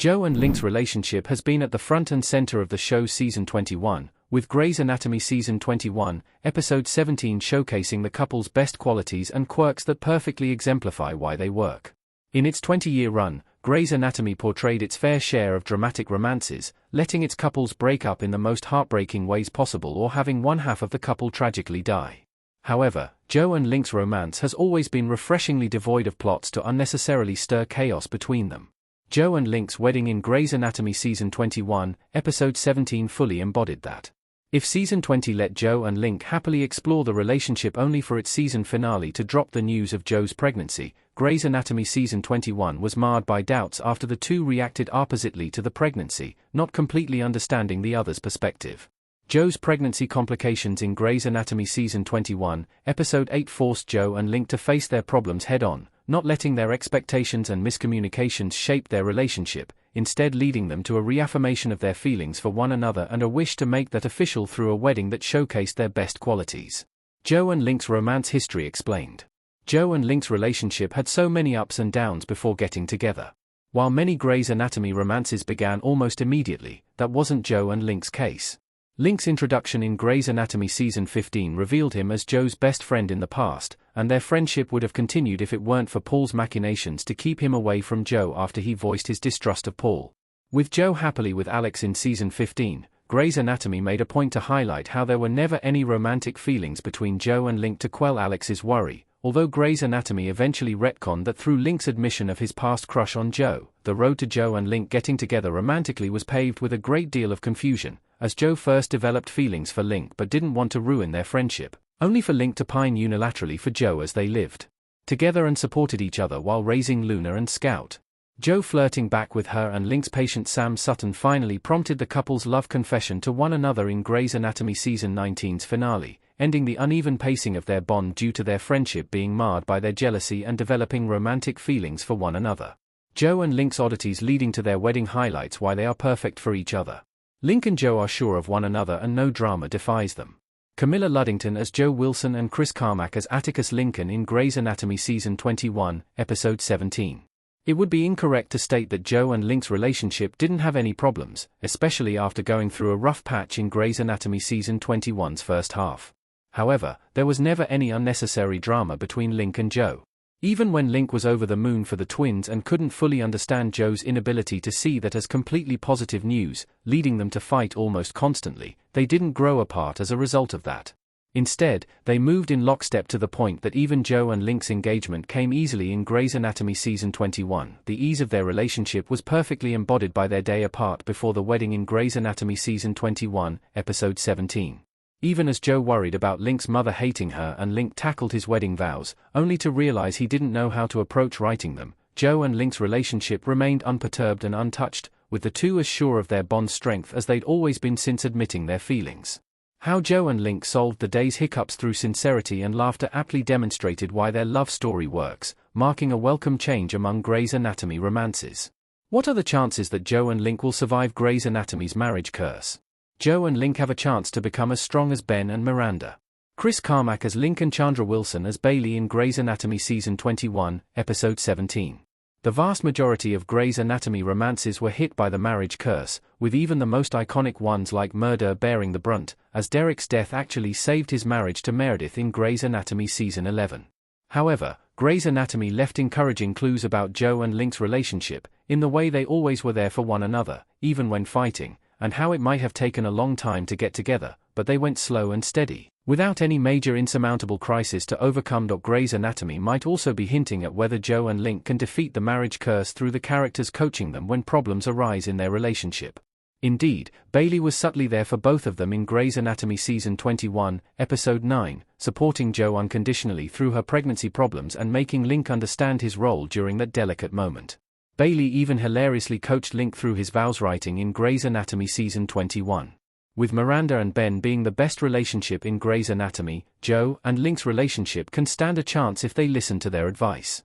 Joe and Link's relationship has been at the front and center of the show's Season 21, with Grey's Anatomy Season 21, Episode 17 showcasing the couple's best qualities and quirks that perfectly exemplify why they work. In its 20-year run, Grey's Anatomy portrayed its fair share of dramatic romances, letting its couples break up in the most heartbreaking ways possible or having one half of the couple tragically die. However, Joe and Link's romance has always been refreshingly devoid of plots to unnecessarily stir chaos between them. Joe and Link's wedding in Grey's Anatomy Season 21, Episode 17 fully embodied that. If Season 20 let Joe and Link happily explore the relationship only for its season finale to drop the news of Joe's pregnancy, Grey's Anatomy Season 21 was marred by doubts after the two reacted oppositely to the pregnancy, not completely understanding the other's perspective. Joe's pregnancy complications in Grey's Anatomy Season 21, Episode 8 forced Joe and Link to face their problems head-on, not letting their expectations and miscommunications shape their relationship, instead leading them to a reaffirmation of their feelings for one another and a wish to make that official through a wedding that showcased their best qualities. Joe and Link's romance history explained. Joe and Link's relationship had so many ups and downs before getting together. While many Grey's Anatomy romances began almost immediately, that wasn't Joe and Link's case. Link's introduction in Grey's Anatomy Season 15 revealed him as Joe's best friend in the past, and their friendship would have continued if it weren't for Paul's machinations to keep him away from Joe after he voiced his distrust of Paul. With Joe happily with Alex in Season 15, Grey's Anatomy made a point to highlight how there were never any romantic feelings between Joe and Link to quell Alex's worry, although Grey's Anatomy eventually retconned that through Link's admission of his past crush on Joe, the road to Joe and Link getting together romantically was paved with a great deal of confusion, as Joe first developed feelings for Link but didn't want to ruin their friendship, only for Link to pine unilaterally for Joe as they lived together and supported each other while raising Luna and Scout. Joe flirting back with her and Link's patient Sam Sutton finally prompted the couple's love confession to one another in Grey's Anatomy Season 19's finale, ending the uneven pacing of their bond due to their friendship being marred by their jealousy and developing romantic feelings for one another. Joe and Link's oddities leading to their wedding highlights why they are perfect for each other. Link and Joe are sure of one another and no drama defies them. Camilla Luddington as Joe Wilson and Chris Carmack as Atticus Lincoln in Grey's Anatomy Season 21, Episode 17. It would be incorrect to state that Joe and Link's relationship didn't have any problems, especially after going through a rough patch in Grey's Anatomy Season 21's first half. However, there was never any unnecessary drama between Link and Joe. Even when Link was over the moon for the twins and couldn't fully understand Joe's inability to see that as completely positive news, leading them to fight almost constantly, they didn't grow apart as a result of that. Instead, they moved in lockstep to the point that even Joe and Link's engagement came easily in Grey's Anatomy Season 21. The ease of their relationship was perfectly embodied by their day apart before the wedding in Grey's Anatomy Season 21, Episode 17. Even as Joe worried about Link's mother hating her and Link tackled his wedding vows, only to realize he didn't know how to approach writing them, Joe and Link's relationship remained unperturbed and untouched, with the two as sure of their bond's strength as they'd always been since admitting their feelings. How Joe and Link solved the day's hiccups through sincerity and laughter aptly demonstrated why their love story works, marking a welcome change among Grey's Anatomy romances. What are the chances that Joe and Link will survive Grey's Anatomy's marriage curse? Joe and Link have a chance to become as strong as Ben and Miranda. Chris Carmack as Link and Chandra Wilson as Bailey in Grey's Anatomy Season 21, Episode 17. The vast majority of Grey's Anatomy romances were hit by the marriage curse, with even the most iconic ones like Murder bearing the brunt, as Derek's death actually saved his marriage to Meredith in Grey's Anatomy Season 11. However, Grey's Anatomy left encouraging clues about Joe and Link's relationship, in the way they always were there for one another, even when fighting, and how it might have taken a long time to get together, but they went slow and steady, without any major insurmountable crisis to overcome. Grey's Anatomy might also be hinting at whether Joe and Link can defeat the marriage curse through the characters coaching them when problems arise in their relationship. Indeed, Bailey was subtly there for both of them in Grey's Anatomy Season 21, Episode 9, supporting Joe unconditionally through her pregnancy problems and making Link understand his role during that delicate moment. Bailey even hilariously coached Link through his vows writing in Grey's Anatomy Season 21. With Miranda and Ben being the best relationship in Grey's Anatomy, Joe and Link's relationship can stand a chance if they listen to their advice.